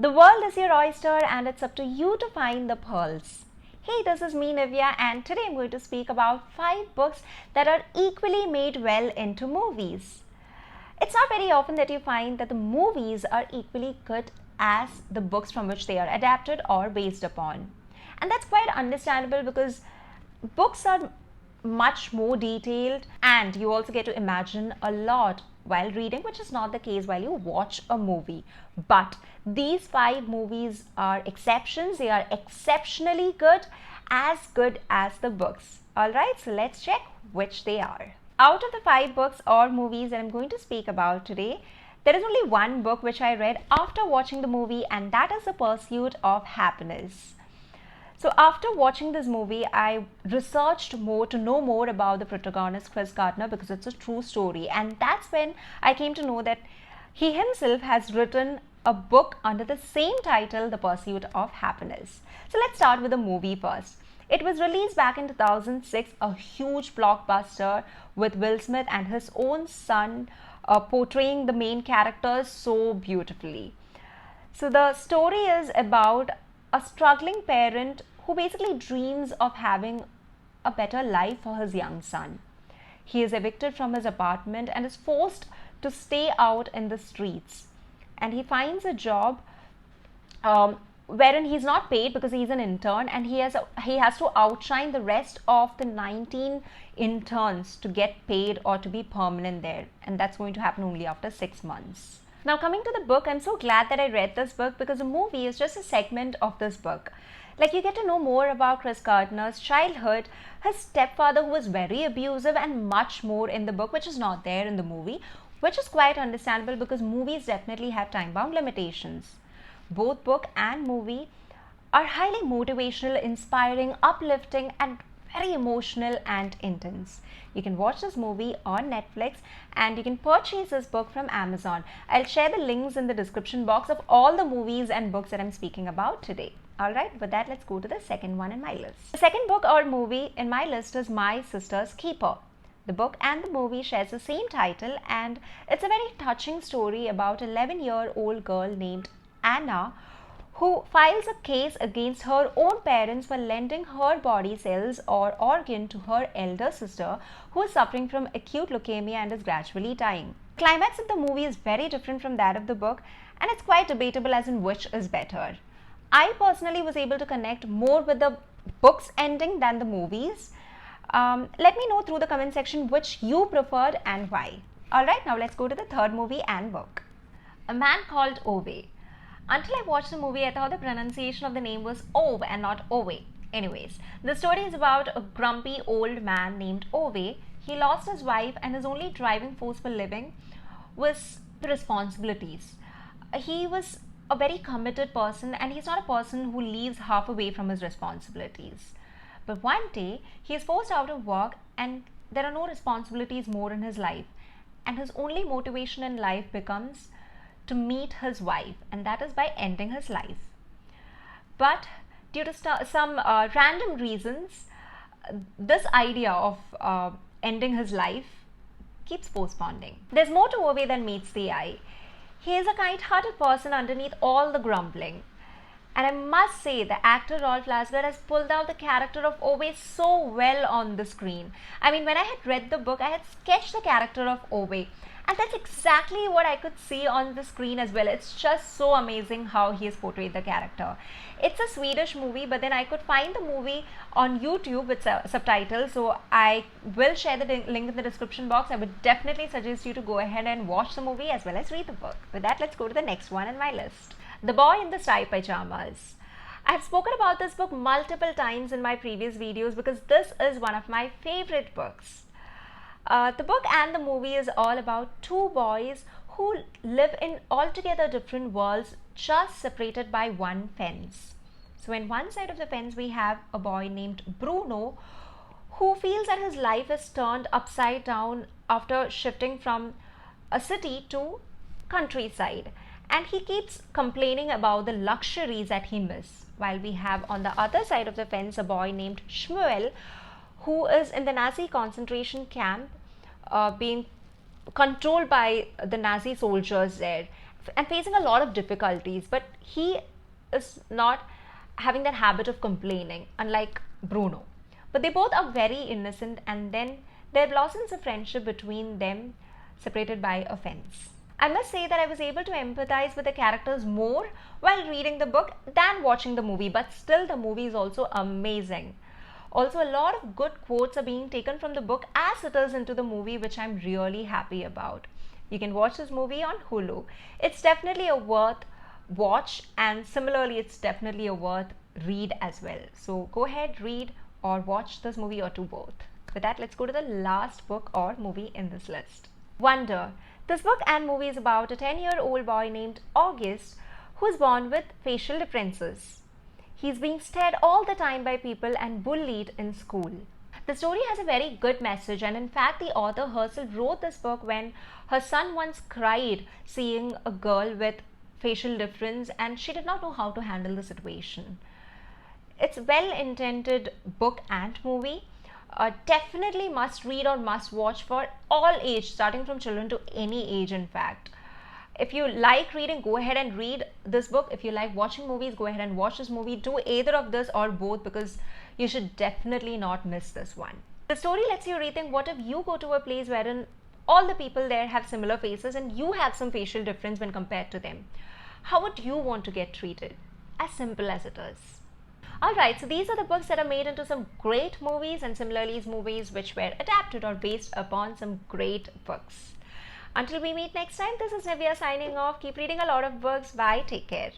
The world is your oyster and it's up to you to find the pearls. Hey, this is me Nivea, and today I'm going to speak about 5 books that are equally made well into movies. It's not very often that you find that the movies are equally good as the books from which they are adapted or based upon. And that's quite understandable because books are much more detailed and you also get to imagine a lot while reading, which is not the case while you watch a movie. But these 5 movies are exceptions. They are exceptionally good as the books. Alright, so let's check which they are. Out of the 5 books or movies that I'm going to speak about today, there is only one book which I read after watching the movie, and that is The Pursuit of Happiness. So after watching this movie, I researched more to know more about the protagonist Chris Gardner because it's a true story, and that's when I came to know that he himself has written a book under the same title, The Pursuit of Happiness. So let's start with the movie first. It was released back in 2006, a huge blockbuster with Will Smith and his own son portraying the main characters so beautifully. So the story is about a struggling parent who basically dreams of having a better life for his young son. He is evicted from his apartment and is forced to stay out in the streets. And he finds a job wherein he's not paid because he's an intern, and he has to outshine the rest of the 19 interns to get paid or to be permanent there. And that's going to happen only after 6 months. Now coming to the book, I'm so glad that I read this book because the movie is just a segment of this book. Like, you get to know more about Chris Gardner's childhood, his stepfather who was very abusive, and much more in the book which is not there in the movie, which is quite understandable because movies definitely have time-bound limitations. Both book and movie are highly motivational, inspiring, uplifting, and very emotional and intense. You can watch this movie on Netflix and you can purchase this book from Amazon. I'll share the links in the description box of all the movies and books that I'm speaking about today. Alright, with that, let's go to the second one in my list. The second book or movie in my list is My Sister's Keeper. The book and the movie shares the same title, and it's a very touching story about an 11-year-old girl named Anna who files a case against her own parents for lending her body cells or organ to her elder sister who is suffering from acute leukemia and is gradually dying. The climax of the movie is very different from that of the book, and it's quite debatable as in which is better. I personally was able to connect more with the book's ending than the movies. Let me know through the comment section which you preferred and why. Alright, now let's go to the third movie and book. A Man Called Obi. Until I watched the movie, I thought the pronunciation of the name was Ove and not Ove. Anyways, the story is about a grumpy old man named Ove. He lost his wife and his only driving force for living was responsibilities. He was a very committed person, and he's not a person who leaves half away from his responsibilities. But one day, he is forced out of work and there are no responsibilities more in his life. And his only motivation in life becomes to meet his wife, and that is by ending his life. But due to some random reasons, this idea of ending his life keeps postponing. There's more to Ove than meets the eye. He is a kind-hearted person underneath all the grumbling. And I must say, the actor Rolf Lassgård has pulled out the character of Ove so well on the screen. I mean, when I had read the book, I had sketched the character of Ove, and that's exactly what I could see on the screen as well. It's just so amazing how he has portrayed the character. It's a Swedish movie, but then I could find the movie on YouTube with subtitles, so I will share the link in the description box. I would definitely suggest you to go ahead and watch the movie as well as read the book. With that, let's go to the next one in my list. The Boy in the Striped Pajamas. I have spoken about this book multiple times in my previous videos because this is one of my favorite books. The book and the movie is all about 2 boys who live in altogether different worlds, just separated by one fence. So in one side of the fence we have a boy named Bruno who feels that his life is turned upside down after shifting from a city to countryside, and he keeps complaining about the luxuries that he misses. While we have on the other side of the fence a boy named Shmuel who is in the Nazi concentration camp being controlled by the Nazi soldiers there, and facing a lot of difficulties, but he is not having that habit of complaining, unlike Bruno. But they both are very innocent, and then there blossoms a friendship between them, separated by a fence. I must say that I was able to empathize with the characters more while reading the book than watching the movie, but still, the movie is also amazing. Also, a lot of good quotes are being taken from the book as it is into the movie, which I'm really happy about. You can watch this movie on Hulu. It's definitely a worth watch, and similarly, it's definitely a worth read as well. So go ahead, read or watch this movie, or do both. With that, let's go to the last book or movie in this list. Wonder. This book and movie is about a 10-year-old boy named August who is born with facial differences. He's being stared all the time by people and bullied in school. The story has a very good message, and in fact, the author herself wrote this book when her son once cried seeing a girl with facial difference and she did not know how to handle the situation. It's a well-intended book and movie. Definitely must read or must watch for all age, starting from children to any age, in fact. If you like reading, go ahead and read this book. If you like watching movies, go ahead and watch this movie. Do either of this or both, because you should definitely not miss this one. The story lets you rethink, what if you go to a place wherein all the people there have similar faces and you have some facial difference when compared to them? How would you want to get treated? As simple as it is. Alright, so these are the books that are made into some great movies, and similarly movies which were adapted or based upon some great books. Until we meet next time, this is Nivea signing off. Keep reading a lot of books. Bye. Take care.